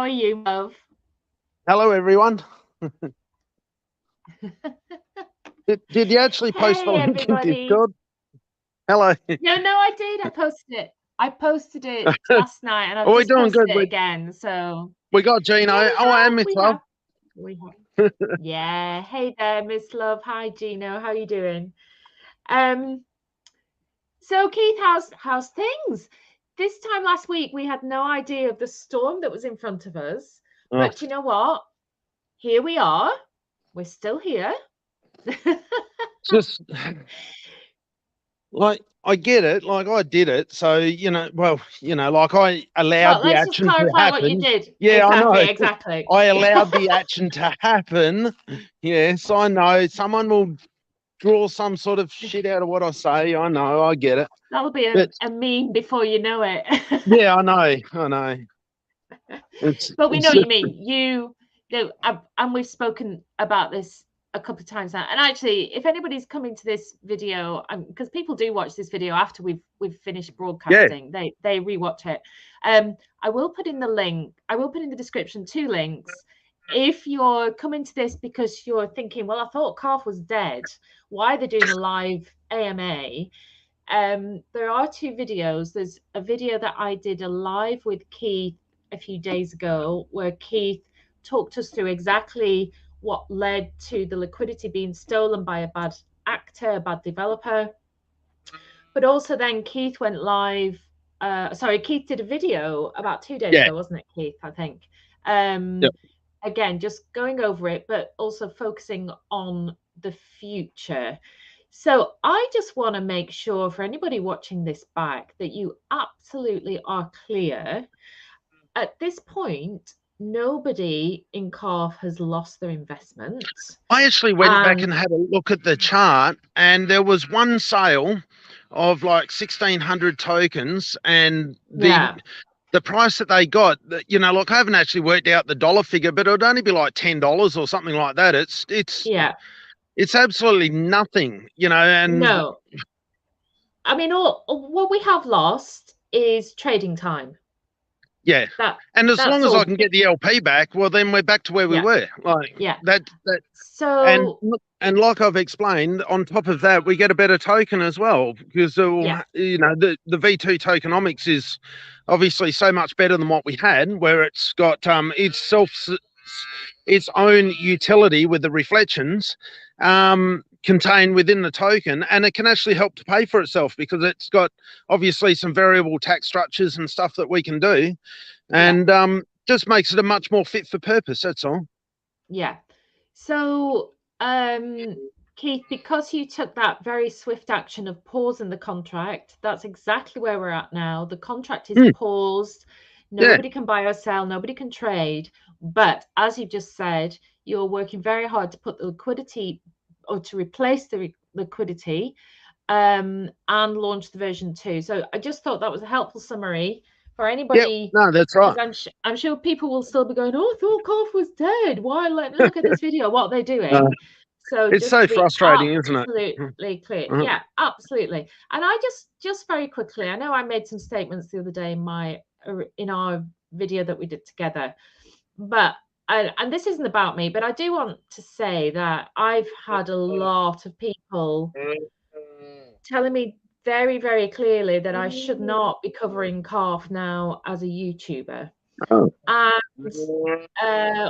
are you, love? Hello, everyone. Did you actually post the Hey, link in everybody. Discord? Hello. No, I did. I posted it. I posted it last night, and I've We're just doing posted good. it again. So We got Gino. yeah, and Miss Love. we have. Yeah. Hey there, Miss Love. Hi, Gino. How you doing? So Keith, how's things? This time last week, we had no idea of the storm that was in front of us. But you know what? Here we are. We're still here. Just like I get it, like I did it. So like I allowed the Let's just action to clarify what you happen. did. Yeah, I know. Exactly. I allowed the action to happen. Yes, I know. Someone will draw some sort of shit out of what I say. I know. I get it. That'll be a meme before you know it. Yeah, I know. But we know what you mean. You know, and we've spoken about this a couple of times now. And actually, if anybody's coming to this video, because people do watch this video after we've finished broadcasting, they rewatch it. I will put in the link. I will put in the description 2 links. If you're coming to this because you're thinking, well, I thought Calf was dead. Why are they doing a live AMA? There are 2 videos. There's a video that I did a live with Keith a few days ago, where Keith talked us through exactly what led to the liquidity being stolen by a bad actor, a bad developer. But also then Keith went live. Keith did a video about 2 days ago, wasn't it, Keith? I think. Again, just going over it, but also focusing on the future. So I just want to make sure for anybody watching this back that you absolutely are clear. At this point, nobody in Calf has lost their investment. I actually went back and had a look at the chart, and there was one sale of like 1,600 tokens, and the price that they got, look, I haven't actually worked out the dollar figure, but it would only be like $10 or something like that. It's absolutely nothing, and no. I mean, what we have lost is trading time. Yeah, and as long as I can get the LP back, well, then we're back to where we were. Like that. So and like I've explained, on top of that, we get a better token as well, because the V2 tokenomics is obviously so much better than what we had, where it's got its own utility with the reflections contained within the token, and it can actually help to pay for itself because it's got obviously some variable tax structures and stuff that we can do, and just makes it a much more fit for purpose. That's all. Yeah. So Keith, because you took that very swift action of pausing the contract, that's exactly where we're at now. The contract is paused. Nobody can buy or sell, nobody can trade. But as you just said, you're working very hard to put the liquidity, or to replace the liquidity, and launch the version 2. So I just thought that was a helpful summary for anybody. No, that's right. I'm sure people will still be going, oh, I thought Calf was dead. Why? Let me look at this video. What they're doing. So it's so frustrating, isn't it? Absolutely clear. Yeah, absolutely. And I just very quickly, I know I made some statements the other day in our video that we did together, but and this isn't about me, but I do want to say that I've had a lot of people telling me very, very clearly that I should not be covering Calf now as a YouTuber. And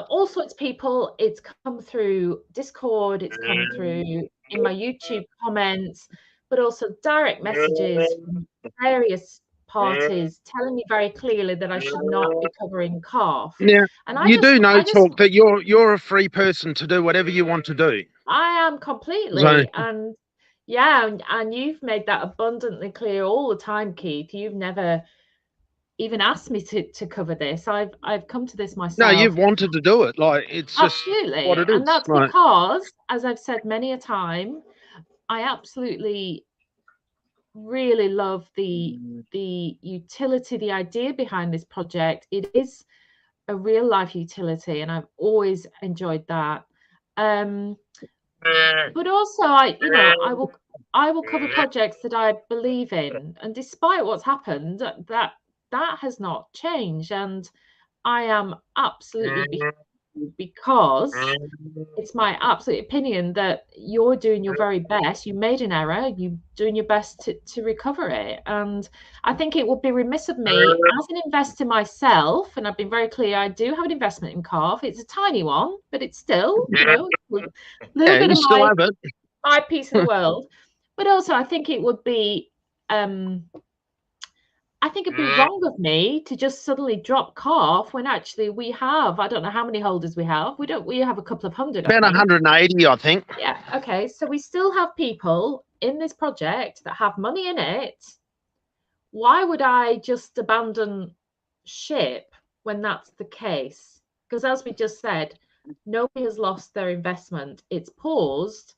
all sorts of people, it's come through Discord, it's come through in my YouTube comments, but also direct messages from various parties telling me very clearly that I should not be covering Calf. Yeah, and you do know, Talk, that you're a free person to do whatever you want to do. I am completely, and and you've made that abundantly clear all the time, Keith. You've never even asked me to cover this. I've come to this myself. No, you've wanted to do it. Like, it's absolutely just what it is. And that's because, as I've said many a time, I absolutely really love the utility, the idea behind this project. It is a real life utility, and I've always enjoyed that. But also, I will cover projects that I believe in, and despite what's happened, that has not changed. And I am absolutely because it's my absolute opinion that you're doing your very best. You made an error, you're doing your best to recover it. And I think it would be remiss of me as an investor myself, and I've been very clear, I do have an investment in Calves. It's a tiny one, but it's still, you know, a little bit of my piece of the world. But also I think it would be I think it'd be wrong of me to just suddenly drop Calf when actually we have, I don't know how many holders we have. We have a couple of hundred. About 180, I think. Yeah. Okay. So we still have people in this project that have money in it. Why would I just abandon ship when that's the case? Because as we just said, nobody has lost their investment. It's paused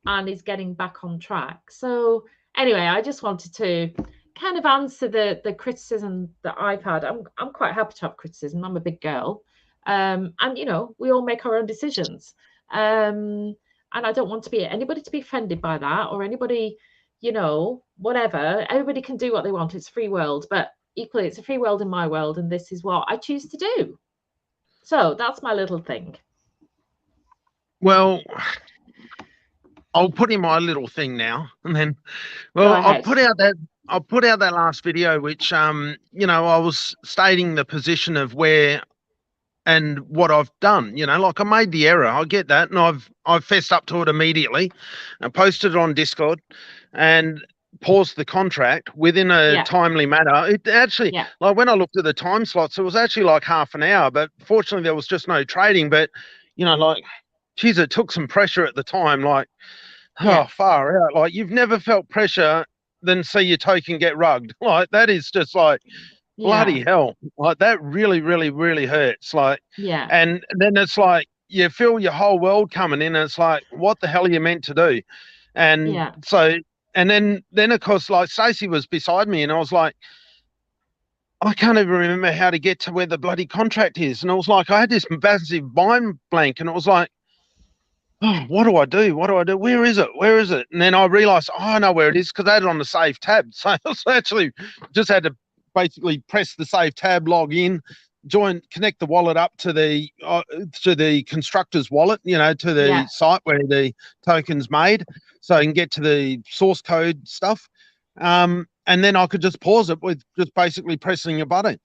and is getting back on track. So anyway, I just wanted to kind of answer the criticism that I've had. I'm quite happy to have criticism. I'm a big girl, and you know, we all make our own decisions. And I don't want anybody to be offended by that, or anybody, you know, whatever. Everybody can do what they want. It's a free world, but equally, it's a free world in my world, and this is what I choose to do. So that's my little thing. Well, I'll put in my little thing now, and then, well, I'll put out that last video, which, you know, I was stating the position of where and what I've done. You know, like I made the error, I get that, and I've fessed up to it immediately. I posted it on Discord and paused the contract within a timely manner. It actually, like when I looked at the time slots, it was actually like half an hour, but fortunately there was just no trading. But, you know, like, geez, it took some pressure at the time, like, oh, far out. Like, you've never felt pressure than see your token get rugged. Like, that is just like bloody hell. Like, that really, really, really hurts. Like, and then it's like you feel your whole world coming in, and it's like, what the hell are you meant to do? And so, and then of course, like, Stacey was beside me, and I was like, I can't even remember how to get to where the bloody contract is. And I was like, I had this massive mind blank, and it was like, oh, what do I do? What do I do? Where is it? Where is it? And then I realized, oh, I know where it is, because I had it on the save tab. So I actually just had to basically press the save tab, log in, connect the wallet up to the constructor's wallet, you know, to the site where the token's made, so I can get to the source code stuff. And then I could just pause it with just basically pressing a button.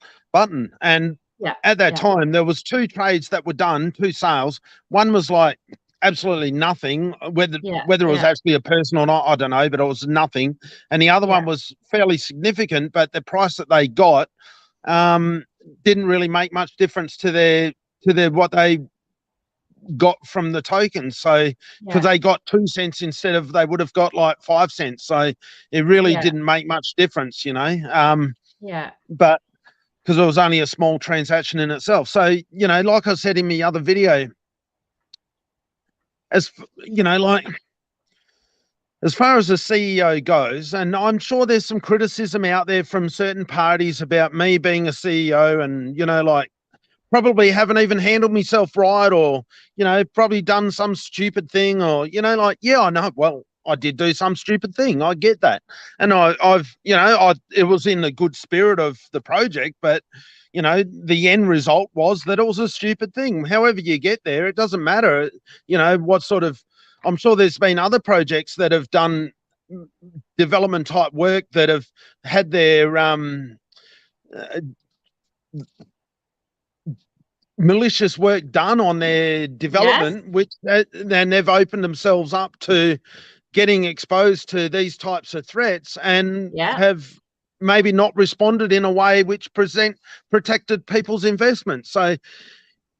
And at that time, there was 2 trades that were done, 2 sales. One was like absolutely nothing, whether it was actually a person or not, I don't know, but it was nothing. And the other one was fairly significant, but the price that they got didn't really make much difference to their what they got from the tokens. So because they got 2 cents instead of, they would have got like 5 cents. So it really didn't make much difference, you know. But because it was only a small transaction in itself. So, you know, like I said in the other video, as you know, like, as far as the CEO goes, and I'm sure there's some criticism out there from certain parties about me being a CEO, and, you know, like, probably haven't even handled myself right, or, you know, probably done some stupid thing, or, you know, like, I know, well, I did do some stupid thing. I get that. And I've, you know, it was in the good spirit of the project, but, you know, the end result was that it was a stupid thing. However you get there, it doesn't matter, you know, what sort of, I'm sure there's been other projects that have done development type work that have had their malicious work done on their development, which then they've opened themselves up to getting exposed to these types of threats, and have maybe not responded in a way which protected people's investments. So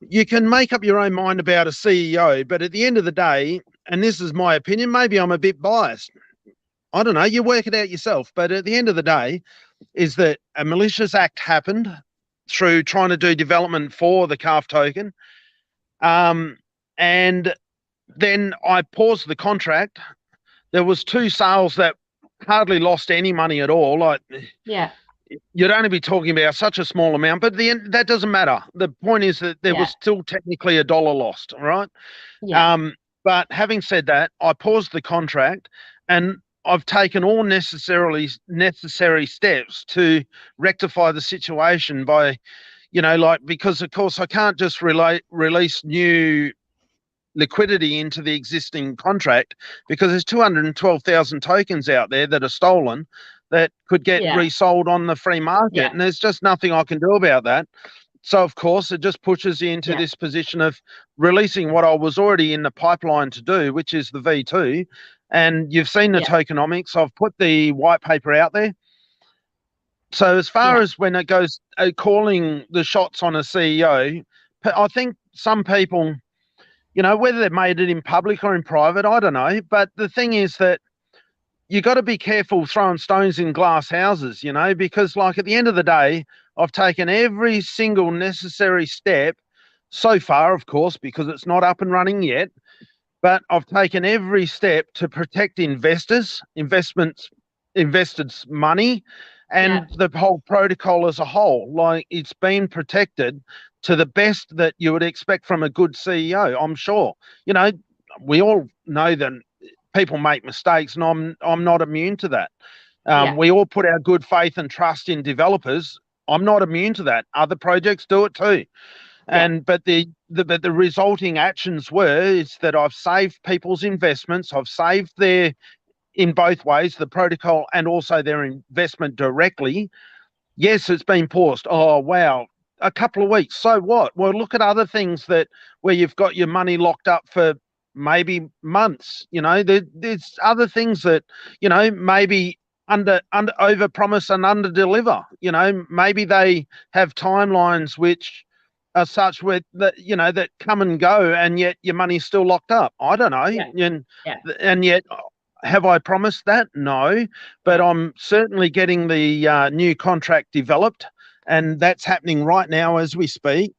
you can make up your own mind about a CEO, but at the end of the day, and this is my opinion, maybe I'm a bit biased, I don't know, you work it out yourself, but at the end of the day is that a malicious act happened through trying to do development for the Calf token. And then I paused the contract. There was 2 sales that hardly lost any money at all. Like, you'd only be talking about such a small amount, but that doesn't matter. The point is that there was still technically $1 lost, all right? But having said that, I paused the contract, and I've taken all necessary steps to rectify the situation by like, because of course I can't just release new liquidity into the existing contract, because there's 212,000 tokens out there that are stolen that could get resold on the free market, and there's just nothing I can do about that. So of course it just pushes you into this position of releasing what I was already in the pipeline to do, which is the V2. And you've seen the tokenomics. I've put the white paper out there. So as far as when it goes calling the shots on a CEO, I think some people, whether they've made it in public or in private, I don't know. But the thing is that you got to be careful throwing stones in glass houses, because like at the end of the day, I've taken every single necessary step so far, of course, because it's not up and running yet. But I've taken every step to protect investors' money, and the whole protocol as a whole. Like, it's been protected to the best that you would expect from a good CEO, I'm sure. We all know that people make mistakes, and I'm not immune to that. We all put our good faith and trust in developers. I'm not immune to that. Other projects do it too. But the resulting actions is that I've saved people's investments. I've saved their, in both ways, the protocol and also their investment directly. Yes, it's been paused. Oh, wow. A couple of weeks. So what? Well, look at other things where you've got your money locked up for maybe months. There's other things that, maybe under over promise and under deliver. Maybe they have timelines which are such that come and go, and yet your money's still locked up. I don't know. And yet, have I promised that? No, but I'm certainly getting the new contract developed, and that's happening right now as we speak.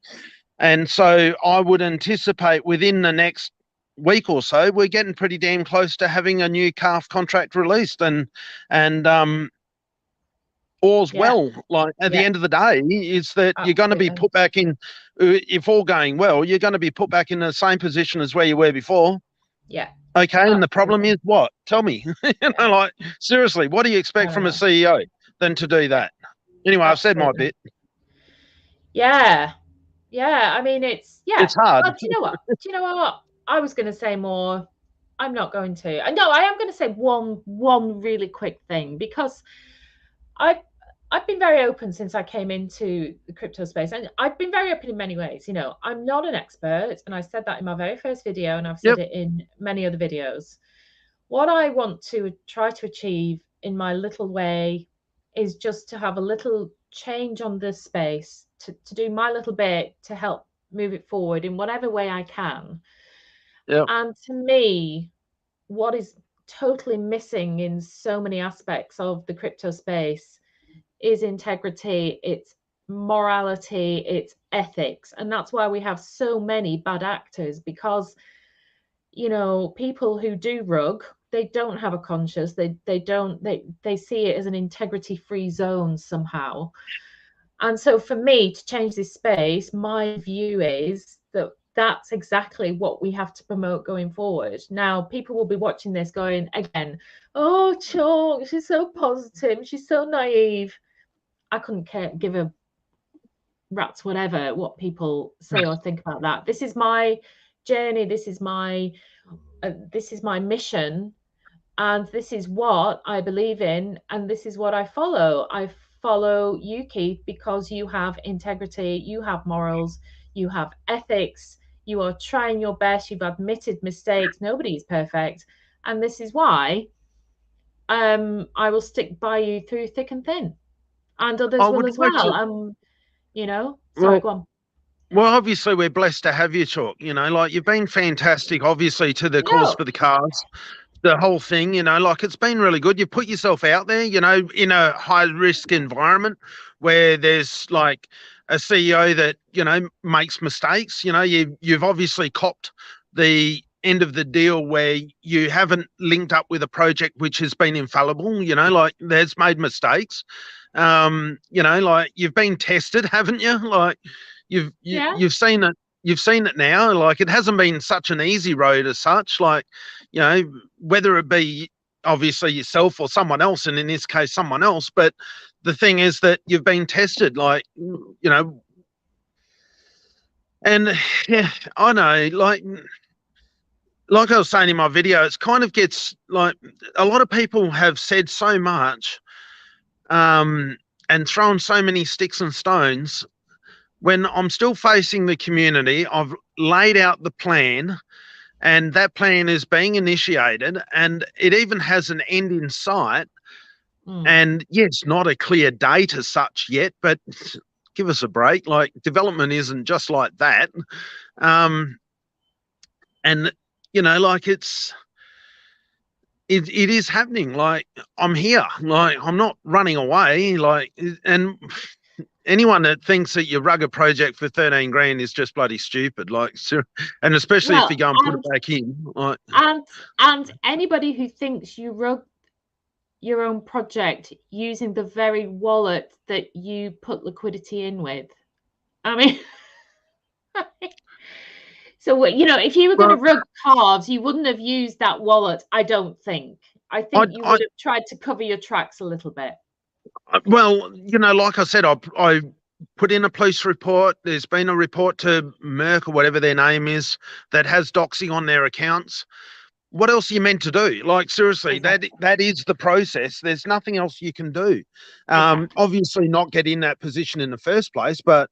And so I would anticipate within the next week or so, we're getting pretty damn close to having a new calf contract released, and all's well. Like, at the end of the day, is that you're going to be put back in, if all going well, you're going to be put back in the same position as where you were before. Okay, and the problem is what? Tell me. Like, seriously, what do you expect from a CEO than to do that? Anyway, I've said my bit. Yeah. I mean, it's hard. Well, do you know what? I was going to say more. I'm not going to. No, I am going to say one really quick thing, because I've been very open since I came into the crypto space, and I've been very open in many ways. I'm not an expert, and I said that in my very first video, and I've said it in many other videos. What I want to try to achieve in my little way is just to have a little change on this space, to do my little bit to help move it forward in whatever way I can. And to me, what is totally missing in so many aspects of the crypto space is integrity, it's morality, it's ethics. And that's why we have so many bad actors, because people who do rug, they don't have a conscience. They see it as an integrity free zone somehow. And so for me to change this space, my view is that that's exactly what we have to promote going forward. Now, people will be watching this going, again, oh, Chalk, she's so positive, she's so naive. I couldn't give a rat's whatever what people say or think about that. This is my journey. This is my mission, and this is what I believe in, and this is what I follow. I follow you, Keith, because you have integrity, you have morals, you have ethics, you are trying your best, you've admitted mistakes, nobody is perfect, and this is why I will stick by you through thick and thin, and others will as well. Sorry, go on. Well, obviously, we're blessed to have you, Chalk. Like, you've been fantastic, obviously, to the cause for the Calves, the whole thing, like, it's been really good. You put yourself out there, in a high-risk environment where there's, like, a CEO that, makes mistakes. You've obviously copped the end of the deal where you haven't linked up with a project which has been infallible, like, there's made mistakes. Like, you've been tested, haven't you? Like, you've seen it now. Like, it hasn't been such an easy road as such, like, whether it be obviously yourself or someone else, and in this case someone else, but the thing is that you've been tested. Like, And yeah, I know, like I was saying in my video, it's kind of gets like a lot of people have said so much and thrown so many sticks and stones when I'm still facing the community. I've laid out the plan, and that plan is being initiated, and it even has an end in sight. And yes, not a clear date as such yet, but give us a break. Like, development isn't just like that. And like it is happening. Like, I'm here. Like, I'm not running away. Like, and anyone that thinks that your rugged project for 13 grand is just bloody stupid. Like, and especially if you go and put it back in. Like, and anybody who thinks you rug your own project using the very wallet that you put liquidity in with, I mean. So, if you were going to rug Calves, you wouldn't have used that wallet, I don't think. I think you would have tried to cover your tracks a little bit. Well, like I said, I put in a police report. There's been a report to Merck or whatever their name is that has doxing on their accounts. What else are you meant to do? Like, seriously, exactly. that is the process. There's nothing else you can do. Exactly. Obviously not get in that position in the first place, but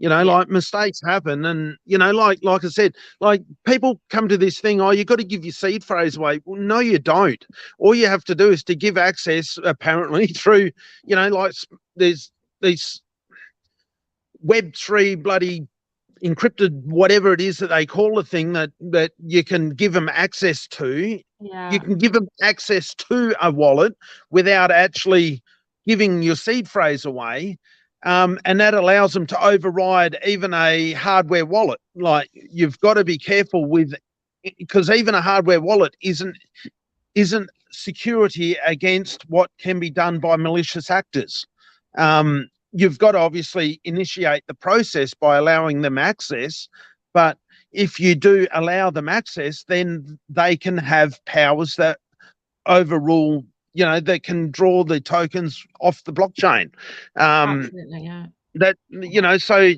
like, mistakes happen. And, like I said, like, people come to this thing, oh, you've got to give your seed phrase away. Well, no, you don't. All you have to do is to give access, apparently, through, like, there's these Web3 bloody encrypted, whatever it is that they call the thing that you can give them access to. Yeah. You can give them access to a wallet without actually giving your seed phrase away. And that allows them to override even a hardware wallet. Like, you've got to be careful with, because even a hardware wallet isn't security against what can be done by malicious actors. You've got to obviously initiate the process by allowing them access, but if you do allow them access, then they can have powers that overrule, that can draw the tokens off the blockchain. Absolutely, yeah. That, so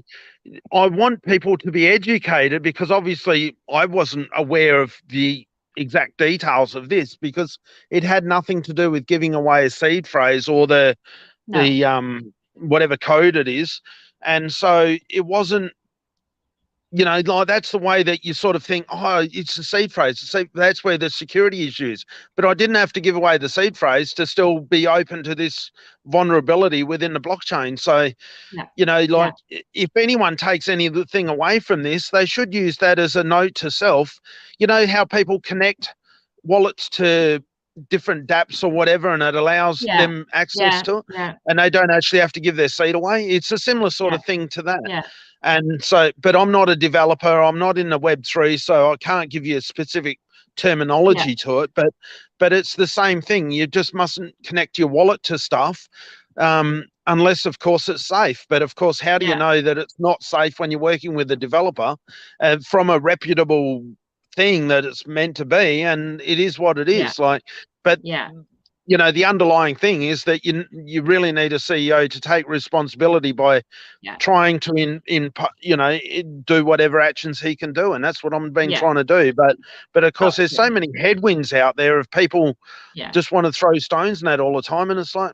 I want people to be educated, because obviously I wasn't aware of the exact details of this, because it had nothing to do with giving away a seed phrase or the whatever code it is. And so it wasn't, like, that's the way that you sort of think, oh, it's a seed phrase. That's where the security issue is. But I didn't have to give away the seed phrase to still be open to this vulnerability within the blockchain. So, if anyone takes anything away from this, they should use that as a note to self. You know how people connect wallets to different dApps or whatever, and it allows them access to it, and they don't actually have to give their seed away. It's a similar sort of thing to that. And so, but I'm not a developer, I'm not in the Web3, so I can't give you a specific terminology to it, but it's the same thing. You just mustn't connect your wallet to stuff unless, of course, it's safe. But of course, how do you know that it's not safe when you're working with a developer from a reputable thing that it's meant to be? And it is what it is. The underlying thing is that you really need a CEO to take responsibility by trying to do whatever actions he can do, and that's what I've been trying to do. But of course, there's so many headwinds out there of people just want to throw stones in that all the time, and it's like,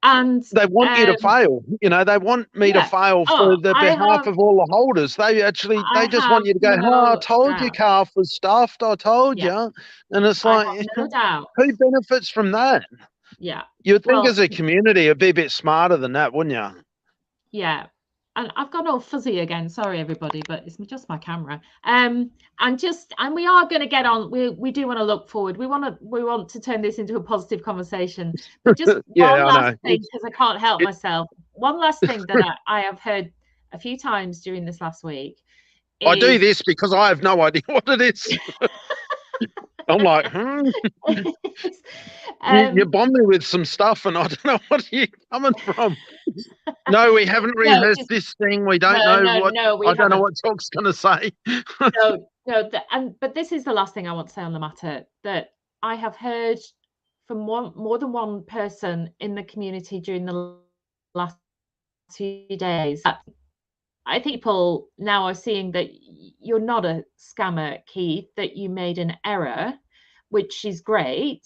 and they want you to fail. They want me to fail for the behalf of all the holders. They just want you to go, I told you Calf was stuffed. I told you. And it's like, no doubt. Who benefits from that? Yeah. You'd think as a community it'd be a bit smarter than that, wouldn't you? Yeah. And I've gone all fuzzy again. Sorry, everybody, but it's just my camera. And we are going to get on. We do want to look forward. We want to turn this into a positive conversation. But just one last thing, because I can't help myself. One last thing that I have heard a few times during this last week. I do this because I have no idea what it is. I'm like, you bombed me with some stuff, and I don't know what you're coming from. No, we haven't rehearsed this thing. We don't know what. I don't know what Talk's going to say. But this is the last thing I want to say on the matter, that I have heard from more than one person in the community during the last few days. I think people now are seeing that you're not a scammer, Keith, that you made an error, which is great.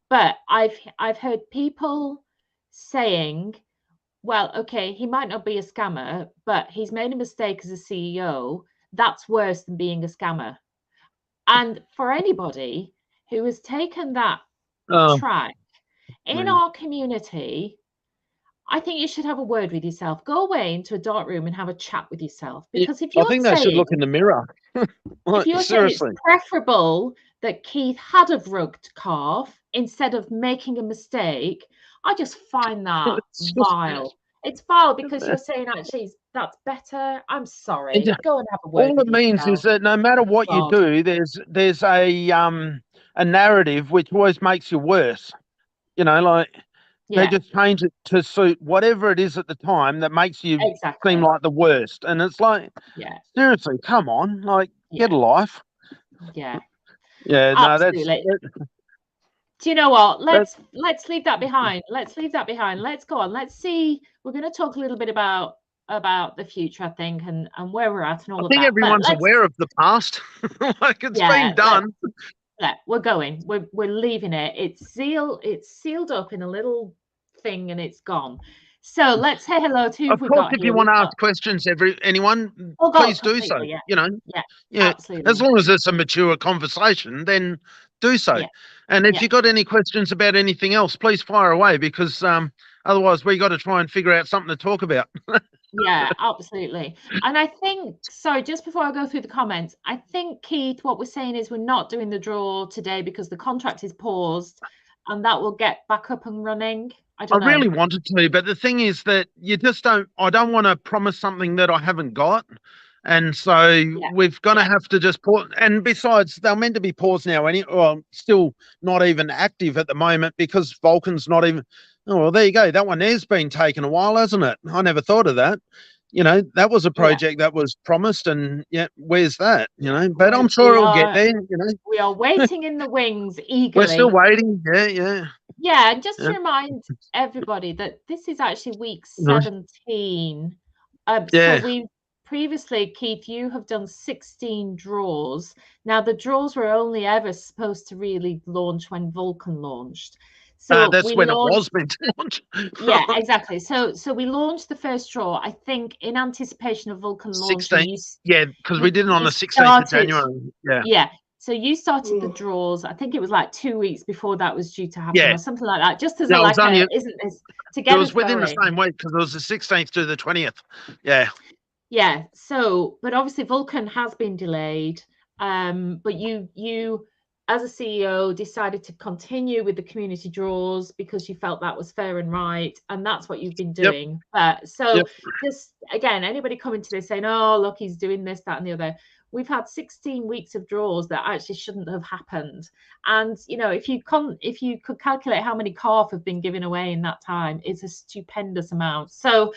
But I've heard people saying, well, okay, he might not be a scammer, but he's made a mistake as a CEO. That's worse than being a scammer. And for anybody who has taken that track in our community, I think you should have a word with yourself. Go away into a dark room and have a chat with yourself. Because if you're I think they should look in the mirror. If you're saying it's preferable that Keith had a rugged calf instead of making a mistake, I just find that vile. It's vile because you're saying actually that's better. I'm sorry. Go and have a word. All it means is that no matter what you do, there's a narrative which always makes you worse. You know, like they just change it to suit whatever it is at the time that makes you seem like the worst. And it's like, seriously, come on, like get a life. Yeah. Yeah. Absolutely. No, do you know what? Let's leave that behind. Let's leave that behind. Let's go on. Let's see. We're going to talk a little bit about the future, I think, and where we're at and all of that. I think everyone's aware of the past. Like it's been done. We're going. We're leaving it. It's sealed up in a little thing and it's gone. So let's say hello to who we got here. If you want to ask questions, anyone, please do so. Yeah. You know, absolutely. As long as it's a mature conversation, then do so. Yeah. And if you got any questions about anything else, please fire away because otherwise we got to try and figure out something to talk about. Yeah, absolutely. And I think, sorry, just before I go through the comments, I think, Keith, what we're saying is we're not doing the draw today because the contract is paused and that will get back up and running. I really wanted to, but the thing is that I don't want to promise something that I haven't got. And so we've got to have to just pause. And besides, they're meant to be paused now, still not even active at the moment because Vulcan's not even. Oh, well, there you go. That one has been taken a while, hasn't it? I never thought of that. You know, that was a project that was promised, and where's that? You know, but I'm sure it'll get there. You know, we are waiting in the wings eagerly. We're still waiting. Yeah, and just to remind everybody that this is actually week 17. So we previously, Keith, you have done 16 draws. Now, the draws were only ever supposed to really launch when Vulcan launched. So that's when it was meant to launch. Yeah, exactly. So we launched the first draw, I think, in anticipation of Vulcan launching. Because we did it on the 16th of January. Yeah. So you started the draws. I think it was like 2 weeks before that was due to happen, or something like that. Just as isn't this to get it was within the same week because it was the 16th to the 20th. Yeah. Yeah. So, but obviously Vulcan has been delayed. But you as a CEO decided to continue with the community draws because you felt that was fair and right, and that's what you've been doing. Just again, anybody coming to this saying, oh look, he's doing this, that and the other, we've had 16 weeks of draws that actually shouldn't have happened. And you know, if you could calculate how many calf have been given away in that time, it's a stupendous amount. So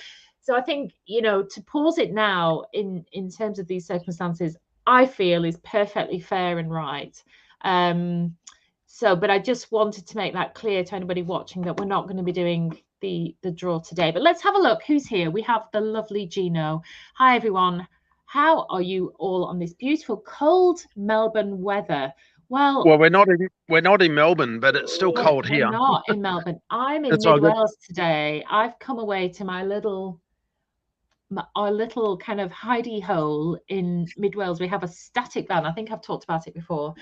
I think, you know, to pause it now in terms of these circumstances, I feel is perfectly fair and right. But I just wanted to make that clear to anybody watching that we're not going to be doing the draw today. But let's have a look who's here. We have the lovely Gino. Hi everyone. How are you all on this beautiful cold Melbourne weather? Well, we're not in Melbourne, but it's still cold here. We're not in Melbourne. I'm in Mid-Wales today. I've come away to our little kind of hidey hole in Mid-Wales. We have a static van. I think I've talked about it before.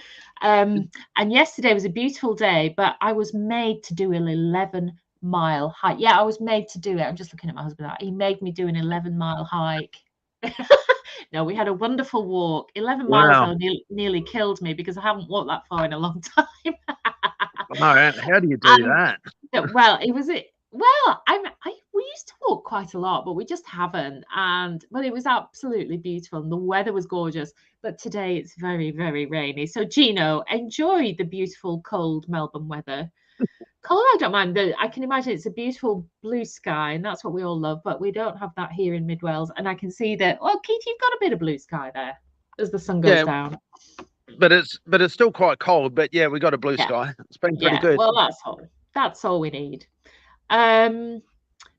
And yesterday was a beautiful day, but I was made to do an 11-mile hike. Yeah, I was made to do it. I'm just looking at my husband. He made me do an 11-mile hike. No, we had a wonderful walk. 11 miles nearly killed me because I haven't walked that far in a long time. How do you do that? Well, we used to walk quite a lot, but we just haven't. But it was absolutely beautiful and the weather was gorgeous. But today it's very, very rainy. So Gino, enjoy the beautiful cold Melbourne weather. Cold, I don't mind. I can imagine it's a beautiful blue sky, and that's what we all love. But we don't have that here in Mid-Wales. And I can see that. Well, Keith, you've got a bit of blue sky there as the sun goes down. But it's still quite cold. But yeah, we got a blue sky. It's been pretty good. Well, that's all we need.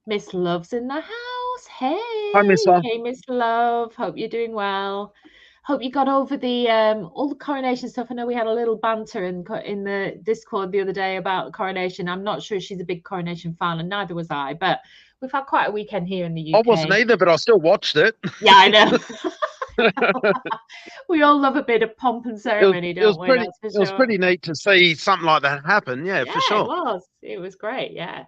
Miss Love's in the house. course. Hey. Hi, Miss Love. Hey, Miss Love. Hope you're doing well. Hope you got over the all the coronation stuff. I know we had a little banter in the Discord the other day about the coronation. I'm not sure she's a big coronation fan, and neither was I. But we've had quite a weekend here in the UK. I wasn't either, but I still watched it. Yeah, I know. We all love a bit of pomp and ceremony, don't we? It was pretty neat to see something like that happen. Yeah, for sure. It was great. Yeah.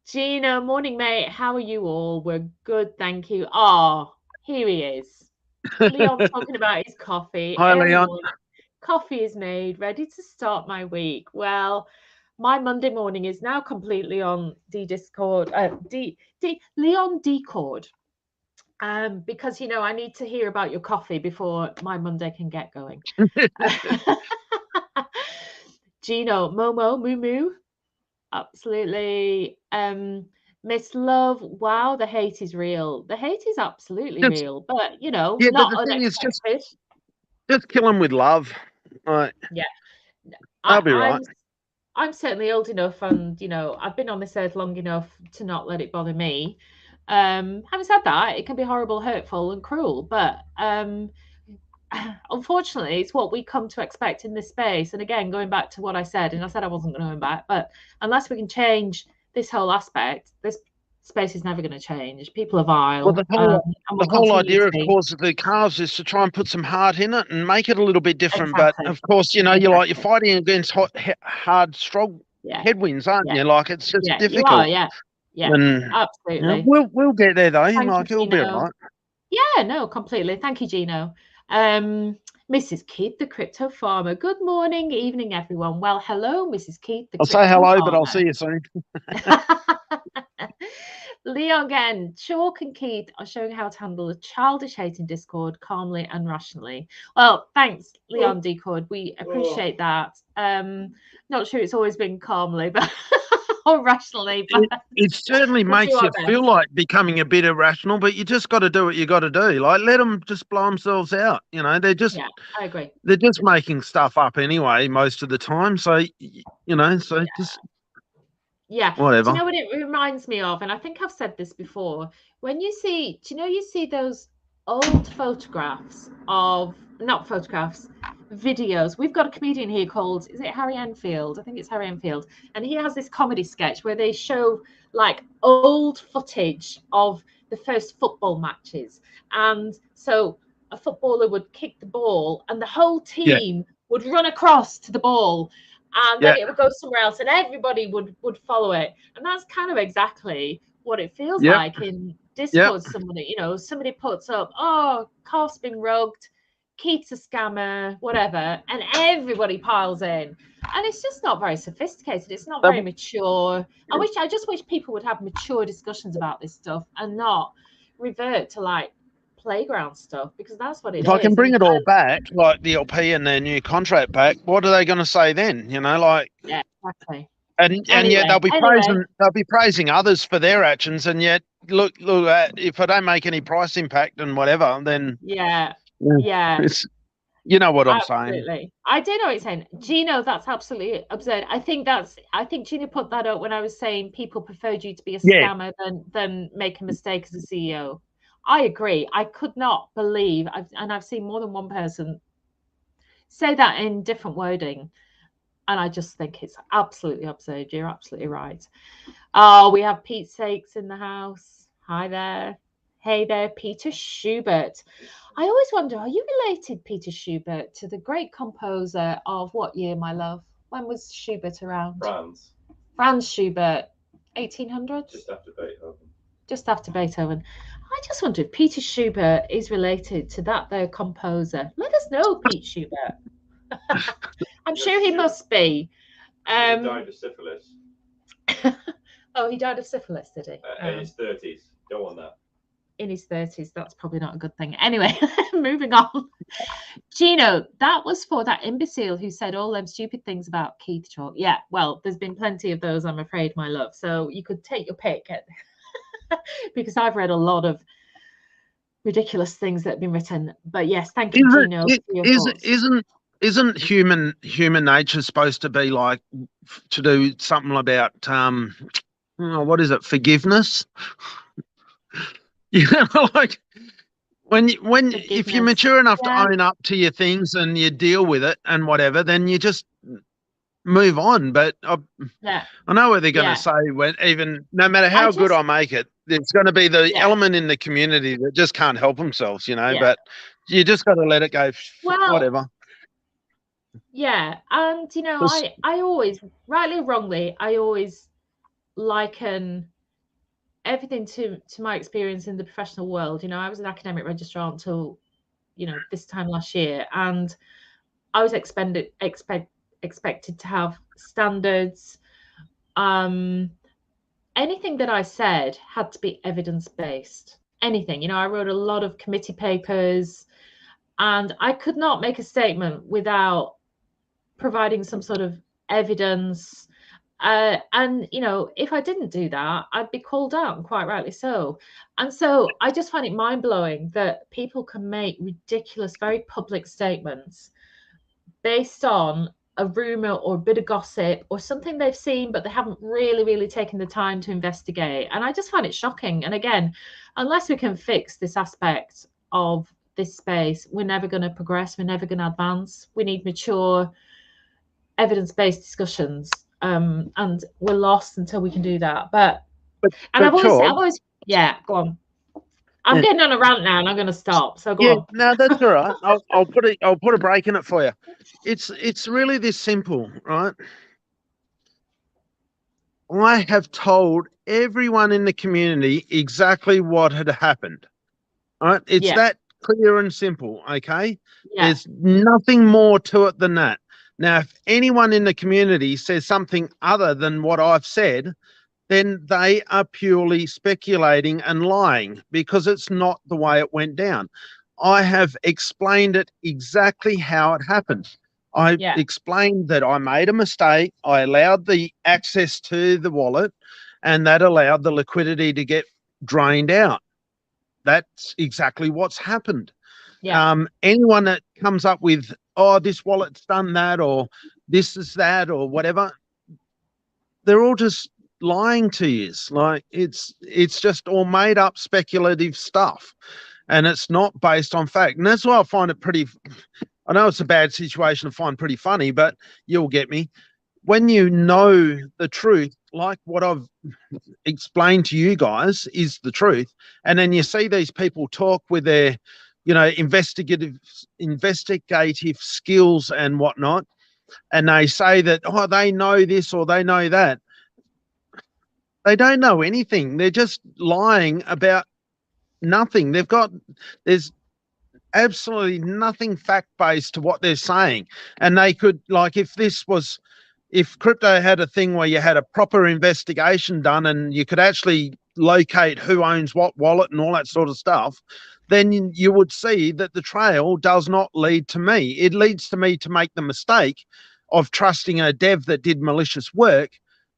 Gina, morning, mate. How are you all? We're good, thank you. Oh, here he is. Leon talking about his coffee. Hi, Leon. Coffee is made, ready to start my week. Well, my Monday morning is now completely on Discord, Leon Discord. Because I need to hear about your coffee before my Monday can get going. Gino, Momo, Moo Moo. Absolutely. Miss Love, wow, the hate is real. The hate is absolutely real, but not but the thing is just kill them with love. Right. Yeah. I'll be right. I'm certainly old enough, and I've been on this earth long enough to not let it bother me. Having said that, it can be horrible, hurtful, and cruel, but unfortunately, it's what we come to expect in this space. And again, going back to what I said, and I said I wasn't going to go back, but unless we can change this whole aspect, this space is never going to change. People are vile. Well, the whole idea, of course, of the Calves is to try and put some heart in it and make it a little bit different. Exactly. But of course, you're fighting against hard, strong headwinds, aren't you? Like, it's just difficult. You are, yeah, and, absolutely. We'll get there though. It'll be all right. Yeah, no, completely. Thank you, Gino. Mrs. Keith, the crypto farmer. Good morning, evening, everyone. Well, hello, Mrs. Keith. I'll say hello, but I'll see you soon. Leon again. Chalk and Keith are showing how to handle a childish hate in Discord calmly and rationally. Well, thanks, Leon Discord. We appreciate that. Not sure it's always been calmly, but or rationally. But it certainly makes you feel like becoming a bit irrational, but you just got to do what you got to do. Like, let them just blow themselves out. They're just. Yeah, I agree. They're just making stuff up anyway most of the time. So just. Yeah. Whatever. Do you know what it reminds me of? And I think I've said this before. When you see, you see those old photographs of, not photographs, videos. We've got a comedian here called, is it Harry Enfield? I think it's Harry Enfield. And he has this comedy sketch where they show like old footage of the first football matches. And so a footballer would kick the ball and the whole team would run across to the ball. And then it would go somewhere else and everybody would follow it. And that's kind of exactly what it feels like in Discord. Somebody puts up, oh, Calf's been rugged, Keith's a scammer, whatever, and everybody piles in. And it's just not very sophisticated. It's not very mature. I just wish people would have mature discussions about this stuff and not revert to like playground stuff, because that's what it is. If I can bring it all back, like the LP and their new contract back, what are they going to say then? Yeah, exactly. And yet they'll be praising others for their actions, and yet look if I don't make any price impact and whatever, then it's, you know what I'm saying. I do know what you're saying, Gino. That's absolutely absurd. I think Gino put that up when I was saying people preferred you to be a scammer than make a mistake as a CEO. I agree. I could not believe, I've seen more than one person say that in different wording, and I just think it's absolutely absurd. You're absolutely right. Oh, we have Pete Sakes in the house. Hi there. Hey there, Peter Schubert. I always wonder, are you related, Peter Schubert, to the great composer of what year, my love? When was Schubert around? Franz Schubert, 1800? Just after Beethoven. I just wonder if Peter Schubert is related to that there composer. Let us know, Pete Schubert. I'm sure he must be. He died of syphilis. Oh, he died of syphilis, did he? In his 30s. Don't want that. In his 30s, that's probably not a good thing. Anyway, moving on. Gino, that was for that imbecile who said all them stupid things about Keith Chalk. Yeah, well, there's been plenty of those, I'm afraid, my love. So you could take your pick. Because I've read a lot of ridiculous things that have been written. But yes, thank you, Gino. Isn't human nature supposed to be like to do something about what is it? Forgiveness. You know, like if you're mature enough to own up to your things and you deal with it and whatever, then you just move on. But I know what they're going to say when even no matter how good I make it, there's going to be the element in the community that just can't help themselves, you know. But you just got to let it go. Whatever. Yeah, and you know, I always, rightly or wrongly, I always liken everything to my experience in the professional world. You know, I was an academic registrar until, you know, this time last year, and I was expected to have standards. Anything that I said had to be evidence-based. Anything, you know, I wrote a lot of committee papers, and I could not make a statement without providing some sort of evidence. And, you know, if I didn't do that, I'd be called out, and quite rightly so. And so I just find it mind-blowing that people can make ridiculous, very public statements based on a rumor or a bit of gossip or something they've seen, but they haven't really taken the time to investigate. And I just find it shocking. And again, unless we can fix this aspect of this space, we're never going to progress. We're never going to advance. We need mature, evidence-based discussions. And we're lost until we can do that. I've always, go on. I'm getting on a rant now, and I'm going to stop. So go on. No, that's all right. I'll put a break in it for you. It's really this simple, right? I have told everyone in the community exactly what had happened. Right? It's that clear and simple. Okay. Yeah. There's nothing more to it than that. Now, if anyone in the community says something other than what I've said, then they are purely speculating and lying, because it's not the way it went down. I have explained it exactly how it happened. I explained that I made a mistake. I allowed the access to the wallet, and that allowed the liquidity to get drained out. That's exactly what's happened. Yeah. Anyone that comes up with, oh, this wallet's done that, or this is that, or whatever, they're all just lying to you. Like it's just all made up speculative stuff, and it's not based on fact. And that's why I find it pretty, I know it's a bad situation to find pretty funny, but you'll get me. When you know the truth, like what I've explained to you guys is the truth, and then you see these people talk with their, you know, investigative skills and whatnot, and they say that, oh, they know this or they know that. They don't know anything. They're just lying about nothing. There's absolutely nothing fact-based to what they're saying. And they could, like, if crypto had a thing where you had a proper investigation done and you could actually locate who owns what wallet and all that sort of stuff, then you would see that the trail does not lead to me. It leads to me to make the mistake of trusting a dev that did malicious work.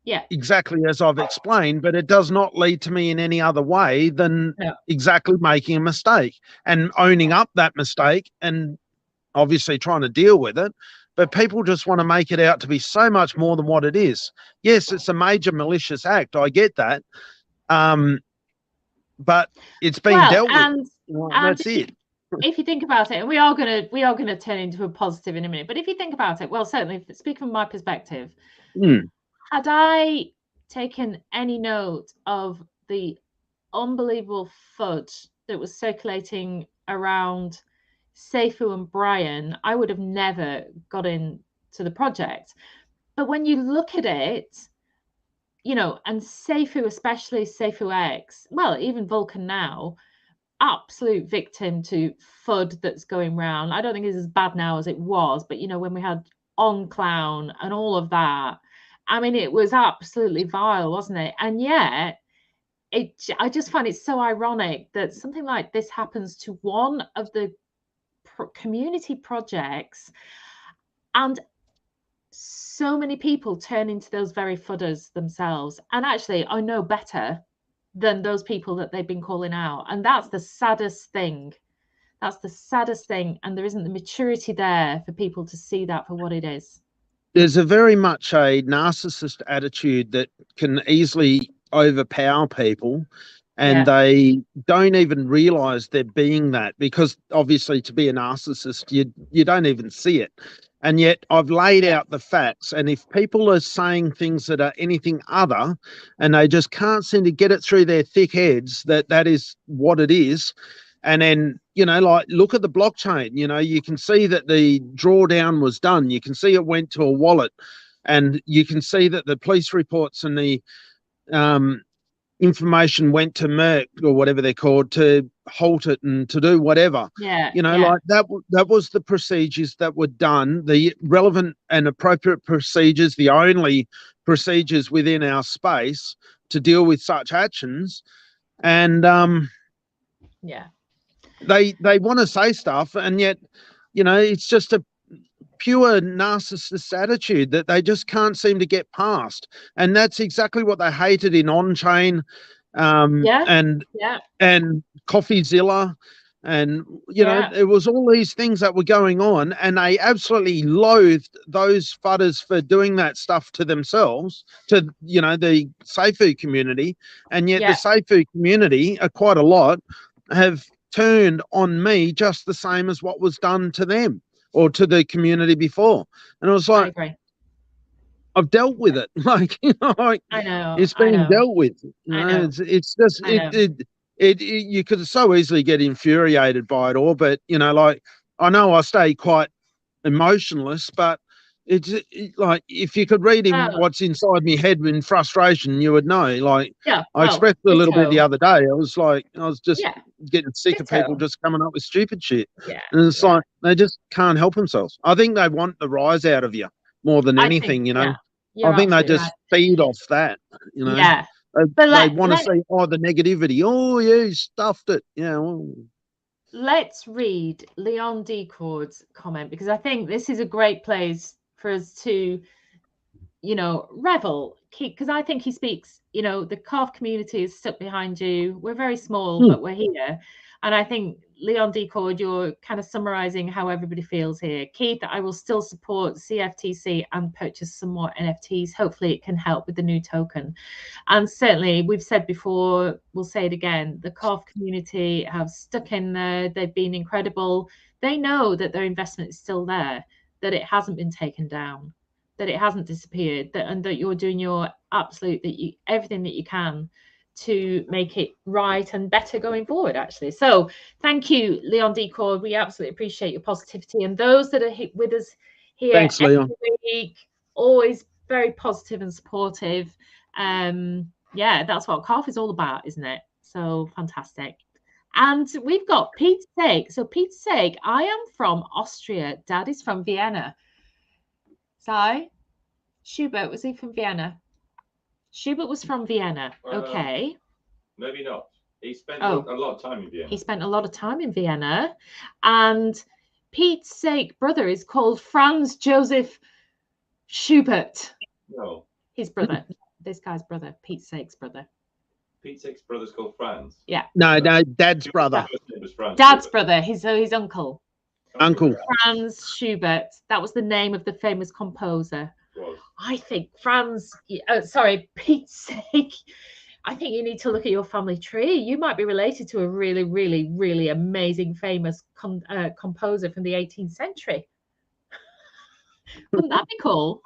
Yeah, exactly as I've explained, but it does not lead to me in any other way than exactly making a mistake and owning up that mistake and obviously trying to deal with it. But people just want to make it out to be so much more than what it is. Yes, it's a major malicious act. I get that. But it's been dealt with. And that's it. If you think about it, and we are gonna turn into a positive in a minute, but if you think about it, well, certainly speaking from my perspective, had I taken any note of the unbelievable FUD that was circulating around Seifu and Brian, I would have never got into the project. But when you look at it, you know, and Seifu, especially Seifu X, well, even Vulcan now, absolute victim to FUD that's going around. I don't think it's as bad now as it was, but, you know, when we had OnClown and all of that, I mean, it was absolutely vile, wasn't it? And yet, I just find it so ironic that something like this happens to one of the community projects, and so many people turn into those very fudders themselves. And actually, I know better than those people that they've been calling out. And that's the saddest thing. That's the saddest thing. And there isn't the maturity there for people to see that for what it is. There's a very much a narcissist attitude that can easily overpower people, and they don't even realize they're being that, because obviously to be a narcissist, you don't even see it. And yet I've laid out the facts, and if people are saying things that are anything other, and they just can't seem to get it through their thick heads that that is what it is, and then, you know, like, look at the blockchain, you know, you can see that the drawdown was done. You can see it went to a wallet, and you can see that the police reports and the information went to Merck, or whatever they're called, to halt it and to do whatever. You know, like that was the procedures that were done, the relevant and appropriate procedures, the only procedures within our space to deal with such actions. And they want to say stuff, and yet, you know, it's just a pure narcissist attitude that they just can't seem to get past. And that's exactly what they hated in on-chain and CoffeeZilla, and, you know, it was all these things that were going on, and they absolutely loathed those fudders for doing that stuff to themselves, to, you know, the Seifu community. And yet the Seifu community, quite a lot, have turned on me just the same as what was done to them or to the community before. And I was like, I've dealt with it. Like, you know, like, I know it's being dealt with. You know, it's just you could so easily get infuriated by it all. But, you know, like, I know I stay quite emotionless, but it's like, if you could read what's inside my head in frustration, you would know. Like, I expressed a little bit the other day. I was like, I was just getting sick of people just coming up with stupid shit. And it's like, they just can't help themselves. I think they want the rise out of you more than anything, you know. I think they just feed off that, you know. They want to see, the negativity. Oh, yeah, you stuffed it. Yeah. Well, let's read Leon Decord's comment, because I think this is a great place for us to, you know, revel, because I think he speaks, you know, the Calf community is stuck behind you. We're very small, but we're here. And I think, Leon Decord, you're kind of summarizing how everybody feels here. Keith, I will still support CFTC and purchase some more NFTs. Hopefully it can help with the new token. And certainly, we've said before, we'll say it again, the Calf community have stuck in there. They've been incredible. They know that their investment is still there, that it hasn't been taken down, that it hasn't disappeared, and that you're doing your absolute, everything that you can to make it right and better going forward, actually. So thank you, Leon Decor. We absolutely appreciate your positivity, and those that are with us here every week, always very positive and supportive. Yeah, that's what Calf is all about, isn't it? So fantastic. And we've got Pete's sake. So Pete's sake, I am from Austria. Dad is from Vienna. So Schubert, was he from Vienna? Schubert was from Vienna. Okay. Maybe not. He spent a lot of time in Vienna. He spent a lot of time in Vienna. And Pete's sake brother is called Franz Joseph Schubert. No. His brother. This guy's brother. Pete's sake's brother. Pete's sake's brother's called Franz. Yeah. No, Dad's brother. Dad's brother. His uncle. Uncle. Franz Schubert. That was the name of the famous composer. Was. I think Pete's sake, I think you need to look at your family tree. You might be related to a really, really, really amazing, famous composer from the 18th century. Wouldn't that be cool?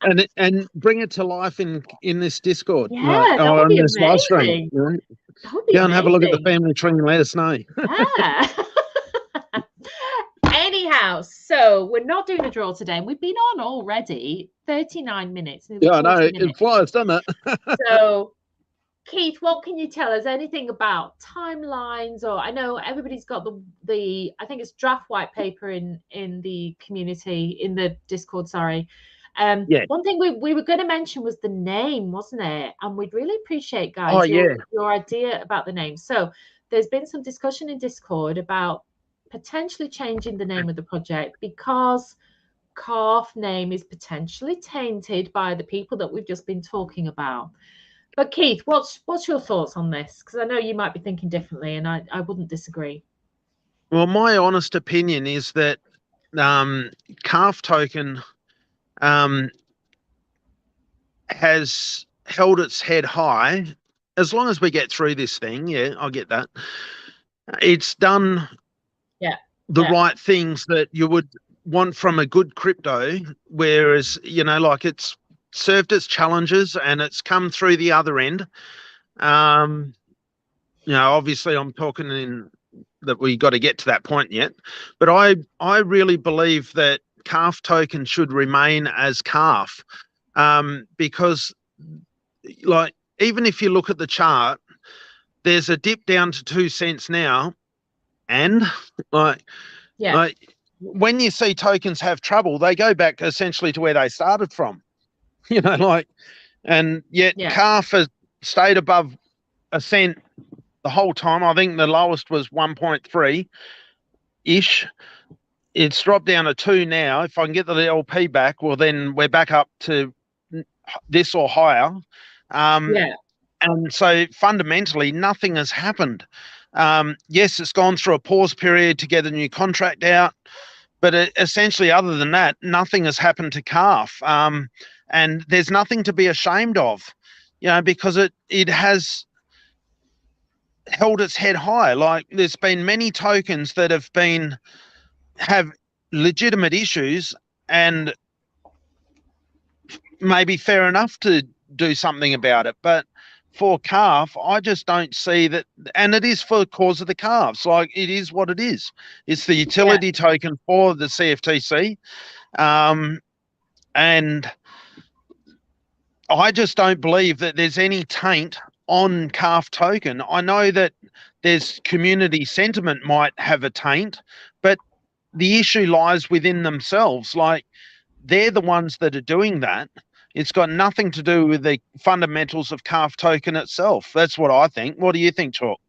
and bring it to life in this Discord. Yeah, that would be amazing. Stream, you know? Go and have a look at the family tree and let us know. Yeah. Anyhow, so we're not doing a draw today, and we've been on already 39 minutes. Yeah, I know. It flies, doesn't it? So, Keith, what can you tell us? Anything about timelines? Or I know everybody's got the I think it's draft white paper in the community, in the Discord, sorry. One thing we were going to mention was the name, wasn't it? And we'd really appreciate, guys, your idea about the name. So there's been some discussion in Discord about potentially changing the name of the project because Calf name is potentially tainted by the people that we've just been talking about. But Keith, what's your thoughts on this? Because I know you might be thinking differently, and I wouldn't disagree. Well, my honest opinion is that Calf token has held its head high. As long as we get through this thing, yeah, I get that. It's done the right things that you would want from a good crypto, whereas, you know, like it's served its challenges and it's come through the other end. You know, obviously I'm talking in that we got to get to that point yet, but I really believe that Calf token should remain as Calf, because like, even if you look at the chart, there's a dip down to 2 cents now, and like when you see tokens have trouble, they go back essentially to where they started from, you know, like, and yet Calf has stayed above a cent the whole time. I think the lowest was 1.3 ish. It's dropped down to 2 now. If I can get the LP back, well, then we're back up to this or higher. And so fundamentally, nothing has happened. Yes, it's gone through a pause period to get a new contract out, but essentially, other than that, nothing has happened to Calf. And there's nothing to be ashamed of, you know, because it has held its head high. Like, there's been many tokens that have legitimate issues, and maybe fair enough to do something about it. But for Calf, I just don't see that, and it is for the cause of the calves. Like, it is what it is. It's the utility token for the CFTC, and I just don't believe that there's any taint on Calf token. I know that there's community sentiment might have a taint, but the issue lies within themselves. Like, they're the ones that are doing that. It's got nothing to do with the fundamentals of Calf token itself. That's what I think. What do you think, Chalk?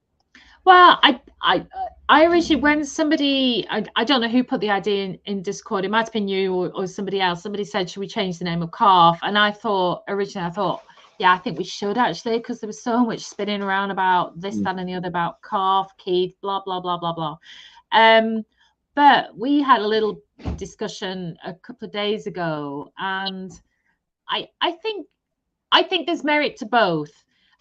Well, I originally, when somebody, I don't know who put the idea in Discord, it might have been you or somebody else, somebody said, should we change the name of Calf? And I thought, yeah, I think we should actually, because there was so much spinning around about this, that, and the other, about Calf, Keith, blah, blah, blah, blah, blah. But we had a little discussion a couple of days ago, and I think there's merit to both.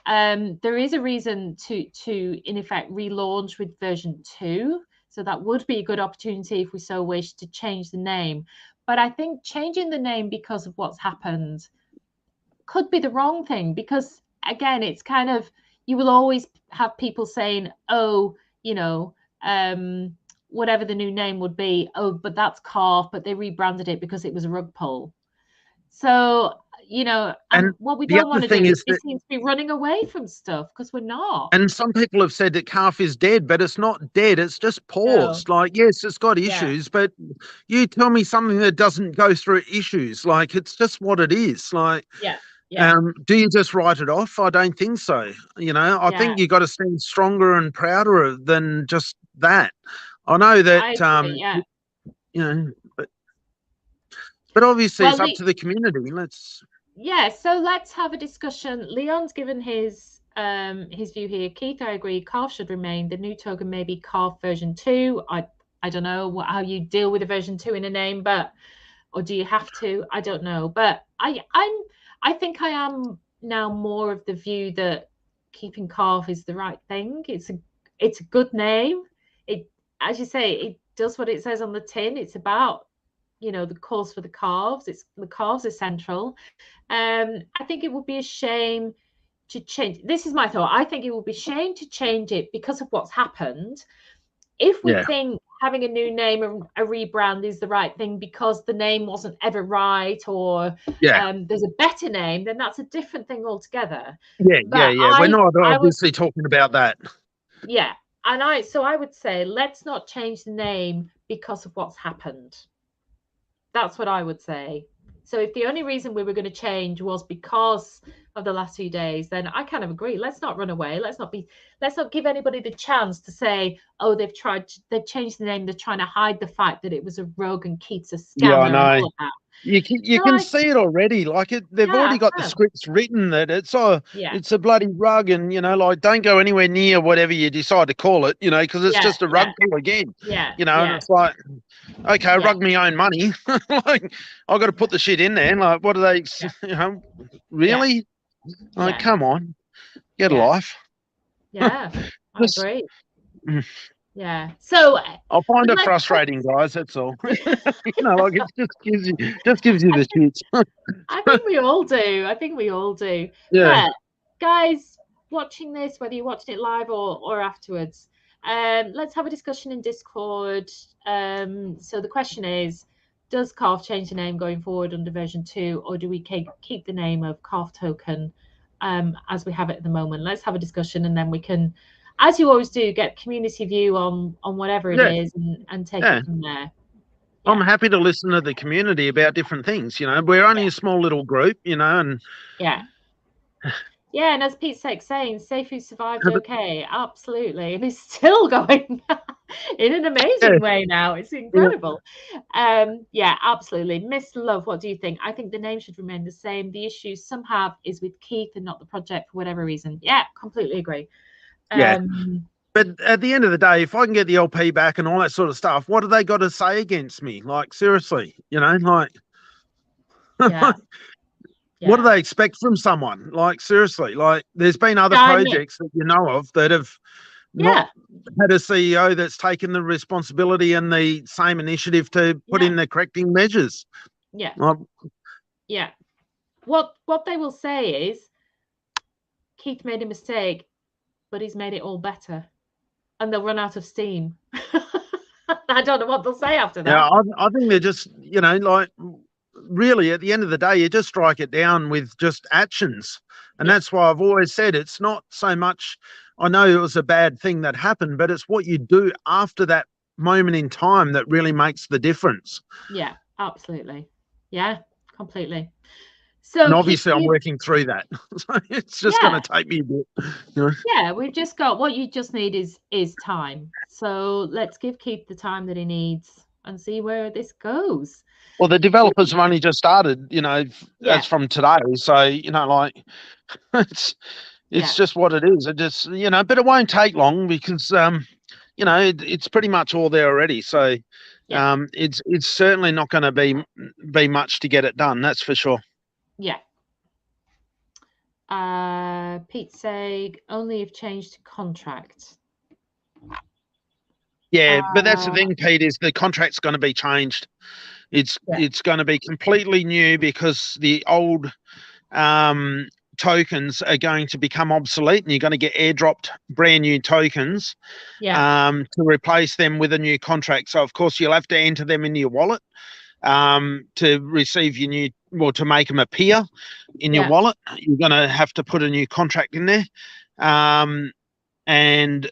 There is a reason to in effect relaunch with version 2, so that would be a good opportunity if we so wish to change the name. But I think changing the name because of what's happened could be the wrong thing, because again, it's kind of, you will always have people saying, oh, you know, whatever the new name would be, oh, but that's Calf, but they rebranded it because it was a rug pull. So, you know, and what we don't want to do is seem to be running away from stuff, because we're not. And some people have said that Calf is dead, but it's not dead. It's just paused. No. Like, yes, it's got issues, but you tell me something that doesn't go through issues. Like, it's just what it is. Like, do you just write it off? I don't think so. You know, I think you got to stand stronger and prouder than just that. I know that, you know, but obviously it's up to the community. So let's have a discussion. Leon's given his view here. Keith, I agree. Calf should remain. The new token may be Calf version 2. I don't know how you deal with a version 2 in a name, but, or do you have to? I don't know. But I think I am now more of the view that keeping Calf is the right thing. It's a good name. It, as you say, it does what it says on the tin. It's about, you know, the cause for the calves. It's the calves are central. I think it would be a shame to change. This is my thought. I think it would be a shame to change it because of what's happened. If we think having a new name, a rebrand is the right thing because the name wasn't ever right, or there's a better name, then that's a different thing altogether. We're not obviously talking about that. Yeah. And I would say, let's not change the name because of what's happened. That's what I would say. So if the only reason we were going to change was because of the last few days, then I kind of agree. Let's not run away. Let's not give anybody the chance to say, oh, they've changed the name. They're trying to hide the fact that it was a rogue and Keith's a scammer. Yeah, I know. And all of that. You can see it already. Like, they've already got the scripts written that it's a bloody rug, and, you know, like, don't go anywhere near whatever you decide to call it, you know, because it's just a rug pull again. You know, and it's like, okay, rug me own money. Like, I've got to put the shit in there. Like, what are they, you know, really? Like, come on, get a life. Yeah, I agree. Mm. Yeah. So I find it frustrating, guys. That's all. Like it just gives you the shits. I think we all do. I think we all do. Yeah. But guys watching this, whether you're watching it live or afterwards, let's have a discussion in Discord. So the question is, does Calf change the name going forward under version 2, or do we keep the name of Calf token as we have it at the moment? Let's have a discussion, and then we can, as you always do, get community view on whatever it is and take it from there. I'm happy to listen to the community about different things. We're only a small little group, and and as Pete's saying, Seifu survived okay, absolutely, and he's still going in an amazing way now. It's incredible. Absolutely. Miss Love, what do you think? I think the name should remain the same. The issue some have is with Keith and not the project for whatever reason. Yeah, completely agree. But at the end of the day, if I can get the LP back and all that sort of stuff, what do they got to say against me? Like, seriously, like, what do they expect from someone? Like, seriously, like, there's been other projects that you know of that have not had a CEO that's taken the responsibility and the same initiative to put in the correcting measures. What they will say is, Keith made a mistake, but he's made it all better. And they'll run out of steam. I don't know what they'll say after that. Yeah, I think they're just, like, really, at the end of the day, you just strike it down with just actions. And that's why I've always said it's not so much, I know it was a bad thing that happened, but it's what you do after that moment in time that really makes the difference. Yeah, absolutely. Yeah, completely. So, and obviously I'm working through that. So it's just going to take me a bit. Yeah, we've just got, what you just need is time. So let's give Keith the time that he needs and see where this goes. Well, the developers have only just started, as from today. So, like, it's just what it is. It just, but it won't take long because, it's pretty much all there already. So it's certainly not going to be much to get it done. That's for sure. Yeah. Pete say only if changed to contract. Yeah, but that's the thing, Pete, is the contract's going to be changed. It's going to be completely new because the old tokens are going to become obsolete, and you're going to get airdropped brand new tokens to replace them with a new contract. So of course you'll have to enter them into your wallet to receive your new, or to make them appear in your wallet. You're going to have to put a new contract in there, and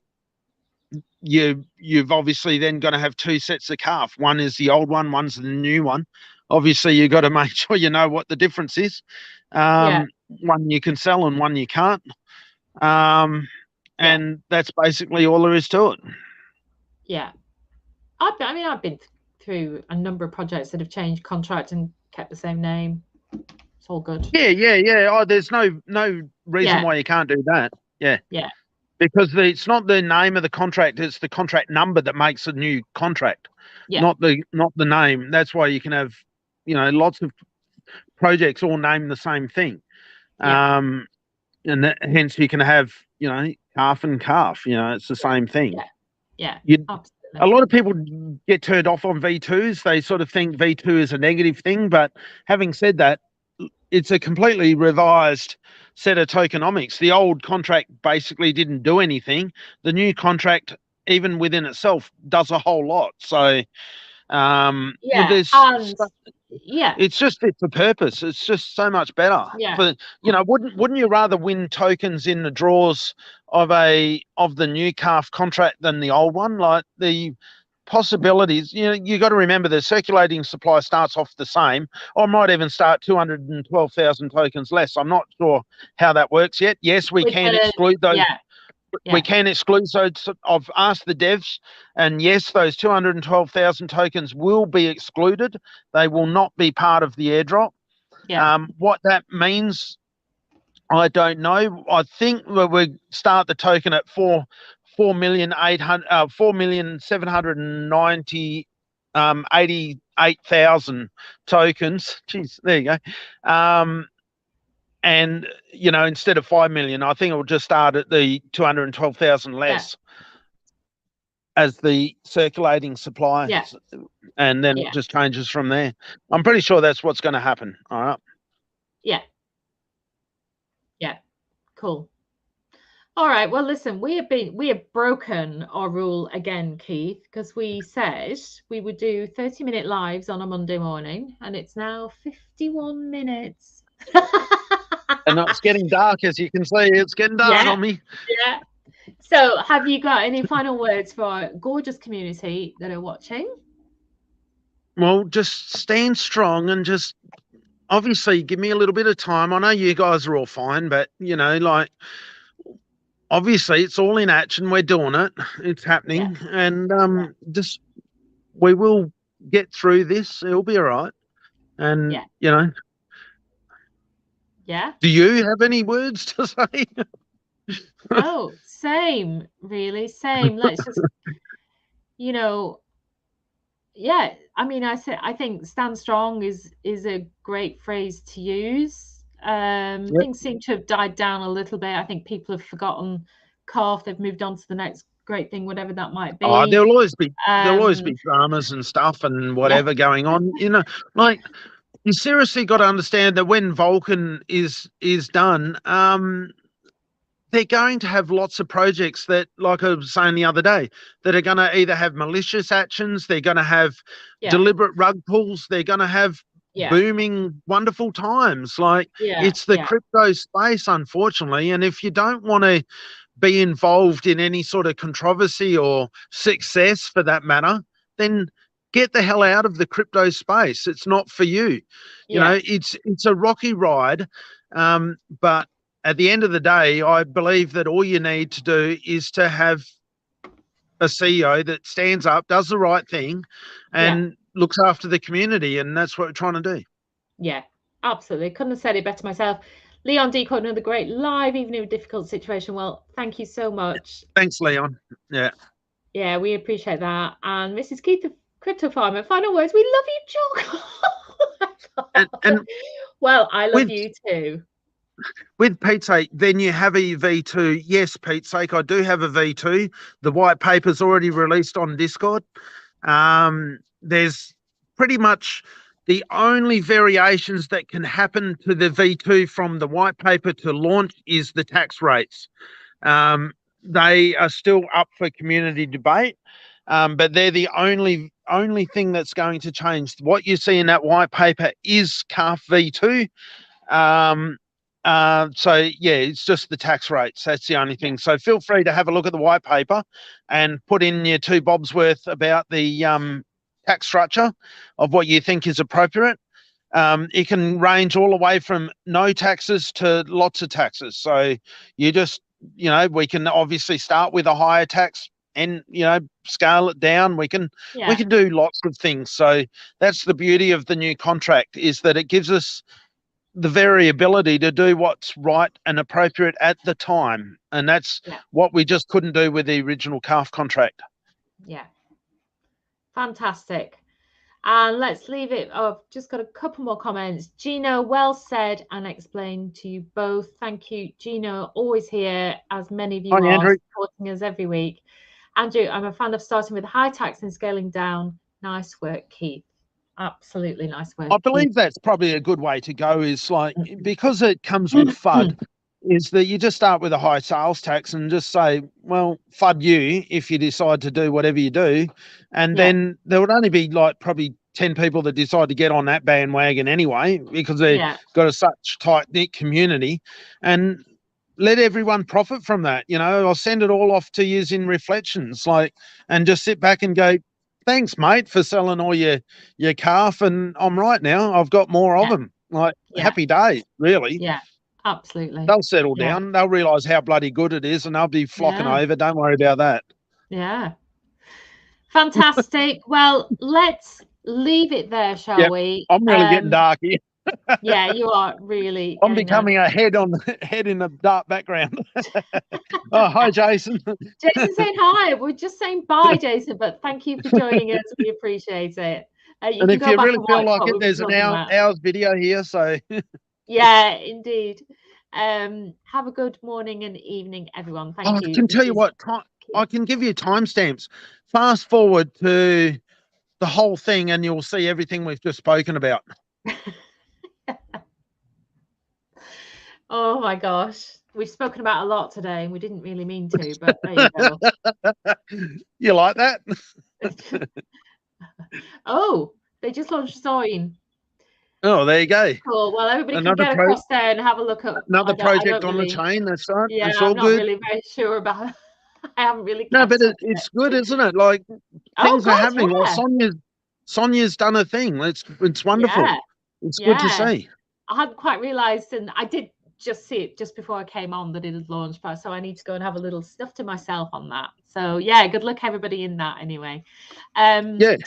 you've obviously then got to have two sets of calf. One is the old one, one's the new one. Obviously you've got to make sure you know what the difference is. One you can sell and one you can't, and that's basically all there is to it. I've been through a number of projects that have changed contract and kept the same name. It's all good. Oh, there's no reason why you can't do that. Because it's not the name of the contract, it's the contract number that makes a new contract, not the name. That's why you can have, lots of projects all name the same thing. And hence you can have, calf and calf, it's the same thing. A lot of people get turned off on V2s. They sort of think V2 is a negative thing, but having said that, it's a completely revised set of tokenomics. The old contract basically didn't do anything. The new contract, even within itself, does a whole lot. So, it's just fit for purpose. It's just so much better. But wouldn't you rather win tokens in the draws of the new calf contract than the old one? Like, the possibilities, you got to remember the circulating supply starts off the same, or might even start 212,000 tokens less. I'm not sure how that works yet. Yes, we can exclude those. We can exclude. So I've asked the devs, and yes, those 212,000 tokens will be excluded. They will not be part of the airdrop. What that means, I don't know. I think we start the token at 4,790,88,000 tokens. Jeez, there you go. and you know, instead of 5 million, I think it will just start at the 212,000 less as the circulating supply, and then it just changes from there. I'm pretty sure that's what's going to happen. All right. Yeah. Cool. All right. Well, listen, we have broken our rule again, Keith, because we said we would do 30-minute lives on a Monday morning, and it's now 51 minutes. And it's getting dark, as you can see. It's getting dark on me. Yeah. So, have you got any final words for our gorgeous community that are watching? Well, just stand strong and just obviously give me a little bit of time. I know you guys are all fine, but you know, like, obviously it's all in action. We're doing it. It's happening. And just we will get through this. It'll be all right. And you know. Yeah. Do you have any words to say? Oh, same, really, same. Let's just, you know, I mean, I think stand strong is a great phrase to use. Things seem to have died down a little bit. I think people have forgotten CARF. They've moved on to the next great thing, whatever that might be. Oh, there'll always be dramas and stuff and whatever going on. You know, like, you seriously got to understand that when Vulcan is done, they're going to have lots of projects that, like I was saying the other day, that are going to either have malicious actions, they're going to have deliberate rug pulls, they're going to have booming, wonderful times. Like, it's the crypto space, unfortunately. And if you don't want to be involved in any sort of controversy or success for that matter, then get the hell out of the crypto space. It's not for you. You know, it's a rocky ride. But at the end of the day, I believe that all you need to do is to have a CEO that stands up, does the right thing, and looks after the community. And that's what we're trying to do. Yeah, absolutely. Couldn't have said it better myself. Leon Decoy, another great live, even in a difficult situation. Well, thank you so much. Thanks, Leon. Yeah, we appreciate that. And Mrs. Keith, the Crypto Farmer, final words. We love you, Jock. and well, I love you too. With Pete's sake, then you have a V2. Yes, Pete's sake, I do have a V2. The white paper's already released on Discord. There's pretty much the only variations that can happen to the V2 from the white paper to launch is the tax rates. They are still up for community debate, but they're the only thing that's going to change. What you see in that white paper is CARF V2. So yeah, it's just the tax rates. That's the only thing. So feel free to have a look at the white paper and put in your 2 bobs worth about the tax structure of what you think is appropriate. It can range all the way from no taxes to lots of taxes. So you just, you know, we can obviously start with a higher tax and, you know, scale it down. We can do lots of things. So that's the beauty of the new contract, is that it gives us the variability to do what's right and appropriate at the time. And that's what we just couldn't do with the original CARF contract. Yeah. Fantastic. And let's leave it. I've just got a couple more comments. Gino, well said and explained to you both. Thank you, Gino. Always here, as many of you are, Andrew. Supporting us every week. Andrew, I'm a fan of starting with high tax and scaling down. Nice work, Keith. Absolutely nice work. I believe that's probably a good way to go, is like, because it comes with FUD, is that you just start with a high sales tax and just say, well, FUD you if you decide to do whatever you do. And then there would only be like probably 10 people that decide to get on that bandwagon anyway, because they've got a such tight-knit community, and let everyone profit from that. You know, I'll send it all off to you in reflections, like, and just sit back and go, thanks, mate, for selling all your CARF, and I'm right now. I've got more of them. Like, happy day, really. Yeah, absolutely. They'll settle down. They'll realise how bloody good it is, and they'll be flocking over. Don't worry about that. Yeah. Fantastic. Well, let's leave it there, shall we? I'm really getting dark here. Yeah, you are really. I'm becoming a head in a dark background. Oh, hi, Jason. Jason saying hi. We're just saying bye, Jason, but thank you for joining us. We appreciate it. And if you really feel like it, there's an hour's video here. So Yeah, indeed. Have a good morning and evening, everyone. Thank you. I can tell you what, I can give you timestamps. Fast forward to the whole thing and you'll see everything we've just spoken about. Oh my gosh. We've spoken about a lot today and we didn't really mean to, but there you go. You like that? Oh, they just launched Zoin. Oh, there you go. Cool. Well, everybody can get across there and have a look at another project on the chain. That's right. Yeah, it's all I'm not good. really very sure about it. I haven't really. No, but it's good, isn't it? Like things are happening. Yeah. Like Sonia's done a thing. It's wonderful. Yeah. It's good to see. I hadn't quite realised, and I did just see it just before I came on that it had launched, so I need to go and have a little stuff to myself on that. So yeah, good luck everybody in that anyway. Yeah.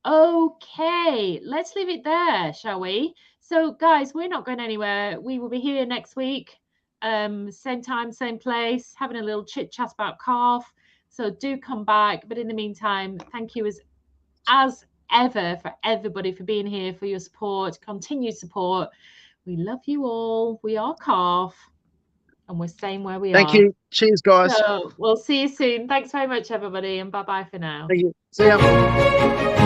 Okay, let's leave it there, shall we? So guys, we're not going anywhere. We will be here next week, same time, same place, having a little chit chat about Calf. So do come back. But in the meantime, thank you as ever for everybody for being here, for your support, continued support. We love you all. We are Calf, and we're staying where we are. Thank you. Cheers, guys. So we'll see you soon. Thanks very much, everybody, and bye-bye for now. Thank you. See ya.